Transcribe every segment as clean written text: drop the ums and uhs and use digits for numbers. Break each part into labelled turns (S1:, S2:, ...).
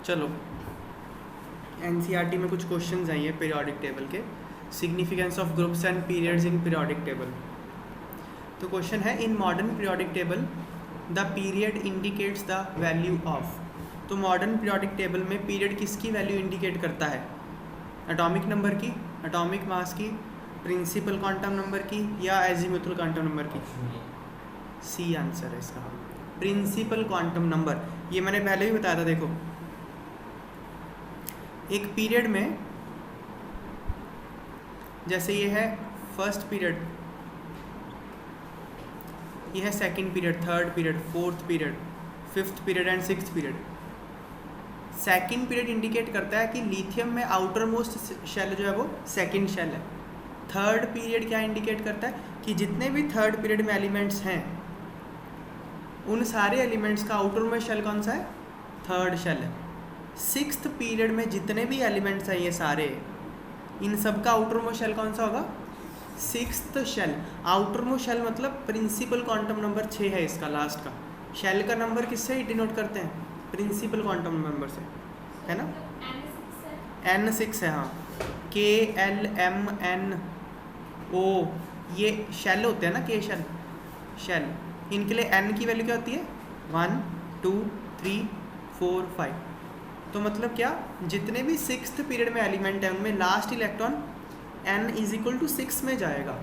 S1: चलो एनसीईआरटी में कुछ क्वेश्चंस आई हैं पीरियोडिक टेबल के, significance of groups and periods in periodic table. तो क्वेश्चन है, in modern periodic table the period indicates the value of. तो मॉडर्न पीरियोडिक टेबल में पीरियड किसकी वैल्यू इंडिकेट करता है? एटॉमिक नंबर की, एटॉमिक मास की, प्रिंसिपल क्वांटम नंबर की, या एजीमुथल क्वांटम नंबर की? सी आंसर है इसका, प्रिंसिपल क्वांटम नंबर। ये मैंने पहले भी बताया था। देखो एक पीरियड में, जैसे ये है फर्स्ट पीरियड, ये है second period, third period, fourth period, fifth period and sixth period. Second period indicate करता है कि लिथियम में आउटर मोस्ट शेल जो है वो सेकंड शेल है। थर्ड पीरियड क्या इंडिकेट करता है कि जितने भी थर्ड पीरियड में एलिमेंट्स हैं उन सारे एलिमेंट्स का आउटर मोस्ट शेल कौन सा है? थर्ड शेल है। सिक्स्थ पीरियड में जितने भी एलिमेंट्स हैं ये सारे, इन सब का आउटर मोस्ट शेल कौन सा होगा? Sixth shell. Outer most shell मतलब प्रिंसिपल क्वांटम नंबर 6 है इसका, लास्ट का। शेल का नंबर किससे डिनोट करते हैं? प्रिंसिपल क्वांटम नंबर से, है ना? N6 है, हाँ। KLMNO ये शेल होते हैं ना, के शेल, शेल। इनके लिए n की वैल्यू क्या होती है? 1 2 3 4 5। तो मतलब क्या, जितने भी सिक्स्थ पीरियड में एलिमेंट है उनमें लास्ट इलेक्ट्रॉन n = 6 में जाएगा।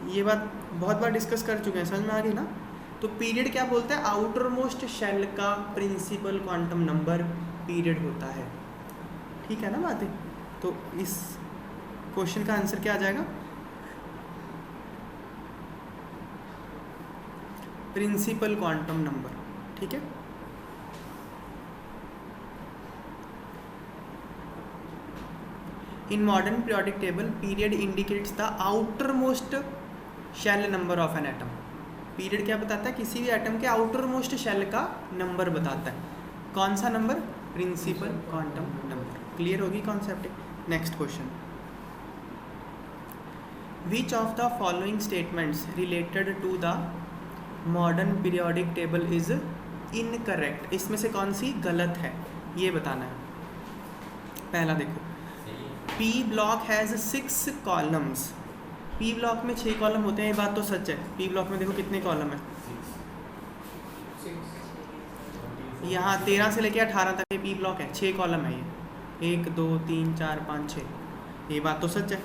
S1: ये बात बहुत बार डिस्कस कर चुके हैं, समझ में आ गई ना? तो पीरियड क्या बोलता है? आउटर मोस्ट शेल का प्रिंसिपल क्वांटम नंबर पीरियड होता है। ठीक है ना बातें? तो इस क्वेश्चन का आंसर क्या आ जाएगा? Principal quantum number. ठीक है, in modern periodic table period indicates the outer most shell number of an atom. Period क्या बताता है? किसी भी एटम के आउटर मोस्ट शेल का नंबर बताता है। कौन सा नंबर? Principal quantum number. क्लियर होगी concept? Next question, which of the following statements related to the modern periodic table is incorrect? इसमें से कौन सी गलत है ये बताना है। पहला देखो, P block has 6 columns. P block में 6 कॉलम होते हैं, ये बात तो सच है। P ब्लॉक में देखो कितने कॉलम है, यहाँ 13 से लेके 18 तक ये P ब्लॉक है, 6 कॉलम है ये, 1 2 3 4 5 6। ये बात तो सच है।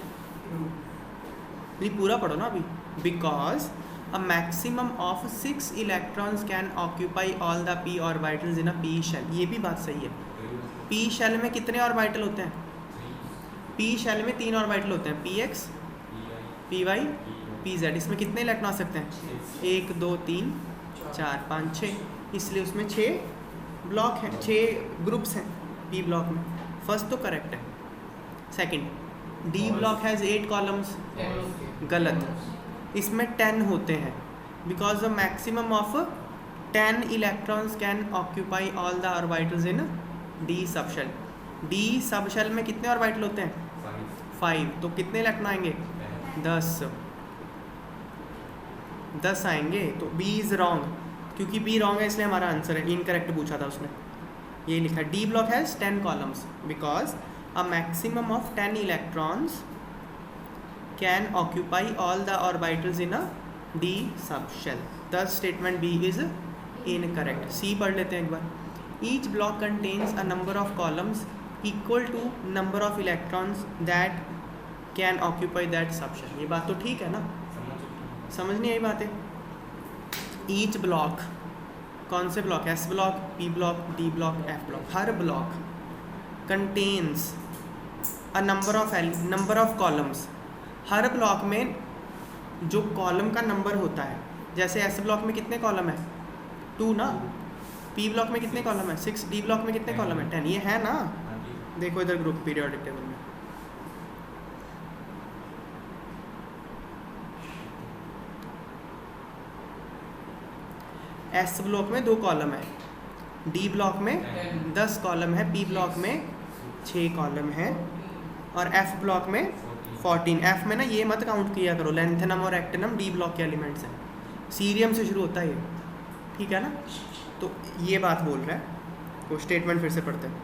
S1: नहीं, पूरा पढ़ो ना अभी। Because a maximum of 6 electrons can occupy all the p orbitals in a p shell। ये भी बात सही है। p shell में कितने ऑर्बिटल होते हैं? p shell में 3 ऑर्बिटल होते हैं, px py pz। इसमें कितने इलेक्ट्रॉन आ सकते हैं? 1 2 3 4 5 6। इसलिए उसमें 6 ब्लॉक हैं, 6 ग्रुप्स हैं p ब्लॉक में। फर्स्ट तो करेक्ट है। Second, d block has 8 columns. गलत, इसमें 10 होते हैं। Because the maximum of 10 electrons can occupy all the orbitals in d sub shell. D sub shell में कितने ऑर्बिटल होते हैं? 5। तो कितने इलेक्ट्रॉन आएंगे? 10 आएंगे। तो बी इज़ रॉन्ग, क्योंकि बी रॉन्ग है इसलिए हमारा आंसर है। इनकरेक्ट पूछा था उसने, ये लिखा D block has 10 columns because a maximum of 10 electrons can occupy all the orbitals in a d subshell। Thus statement B is incorrect। C पढ़ लेते हैं एक बार। Each block contains a number of columns equal to number of electrons that can occupy that subshell। ये बात तो ठीक है ना? समझ नहीं आई बात है? Each block, कौन से block? S block, P block, D block, F block. Her block contains a number of columns। Her block में जो कॉलम का नंबर होता है, जैसे एस ब्लॉक में कितने कॉलम है? 2 ना। पी ब्लॉक में कितने कॉलम है? 6। डी ब्लॉक में कितने कॉलम है? 10। ये है ना? देखो इधर ग्रुप पीरियोडिक टेबल में। एस ब्लॉक में 2 कॉलम है, डी ब्लॉक में 10 कॉलम है, पी ब्लॉक में 6 कॉलम है, और एफ ब्लॉक में 14। एफ में ना ये मत काउंट किया करो, लेंथेनम और एक्टिनम डी ब्लॉक के एलिमेंट्स हैं। सीरियम से शुरू होता है ये, ठीक है ना? तो ये बात बोल रहा है। वो स्टेटमेंट फिर से पढ़ते हैं।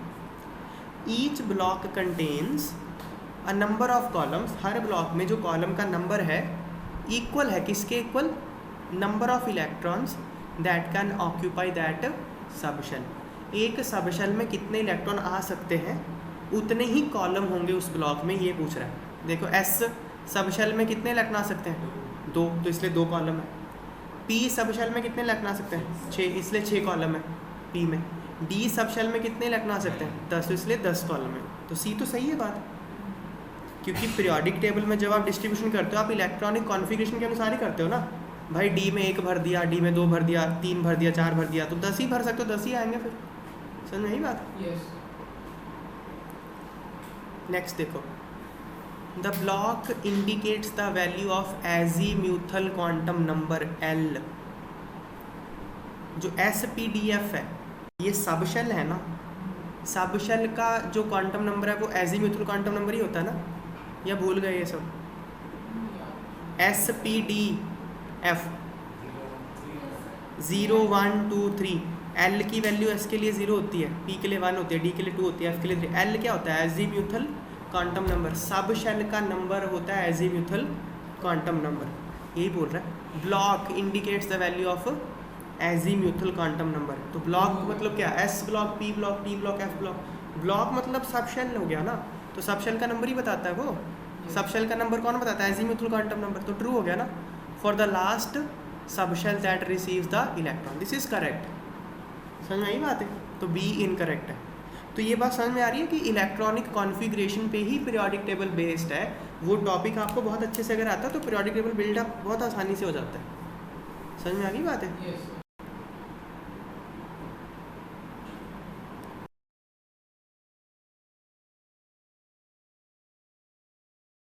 S1: Each block contains a number of columns, her block में जो कॉलम का नंबर है इक्वल है किसके equal, number of electrons that can occupy that subshell. एक सबशेल में कितने इलेक्ट्रॉन आ सकते हैं उतने ही कॉलम होंगे उस ब्लॉक में, ये पूछ रहा है। देखो एस सबशेल में कितने इलेक्ट्रॉन आ सकते हैं 2, तो इसलिए 2 कॉलम है। पी सबशेल में कितने इलेक्ट्रॉन आ सकते हैं 6, इसलिए 6 कॉलम है पी में। डी सबशेल में कितने इलेक्ट्रॉन आ सकते हैं 10, तो इसलिए 10 कॉलम है। तो सी तो सही है बात, क्योंकि पीरियोडिक टेबल में जब आप डिस्ट्रीब्यूशन करते हो आप इलेक्ट्रॉनिक कॉन्फ़िगरेशन के अनुसार ही करते हो ना भाई। डी में 1 भर दिया, डी में 2 भर दिया, 3 भर दिया, 4 भर दिया, तो 10 ही भर सकते हो, 10 ही आएंगे फिर। समझ में आई बात? नेक्स्ट देखो, the block indicates the value of azimuthal quantum number L. जो SPDF है ये सबशेल है ना, सबशेल का जो क्वांटम नंबर है वो एजीम्यूथल क्वांटम नंबर ही होता है ना, या भूल गए ये सब? SPDF 0 1 2 3। एल की वैल्यू एस के लिए 0 होती है, पी के लिए 1 होती है, डी के लिए 2 होती है, एफ के लिए 3। एल क्या होता है? Azimuthal quantum number. सबशेल का नंबर होता है एजीम्यूथल क्वांटम नंबर, यही बोल रहा है। Block indicates the value of azimuthal quantum number. तो ब्लॉक मतलब क्या? S block, P block, T block, F block. Block मतलब सबशेल हो गया ना, तो सबशेल का नंबर ही बताता है वो। सबशेल का नंबर कौन बताता है? Azimuthal quantum number. तो ट्रू हो गया ना। For the last subshell that receives the electron, this is correct. समझ में आई बात है? तो बी इनकरेक्ट है। तो ये बात समझ में आ रही है कि इलेक्ट्रॉनिक कॉन्फ़िगरेशन पे ही पीरियोडिक टेबल बेस्ड है। वो टॉपिक आपको बहुत अच्छे से अगर आता है तो पीरियोडिक टेबल बिल्डअप बहुत आसानी से हो जाता है। समझ में आ गई बात है?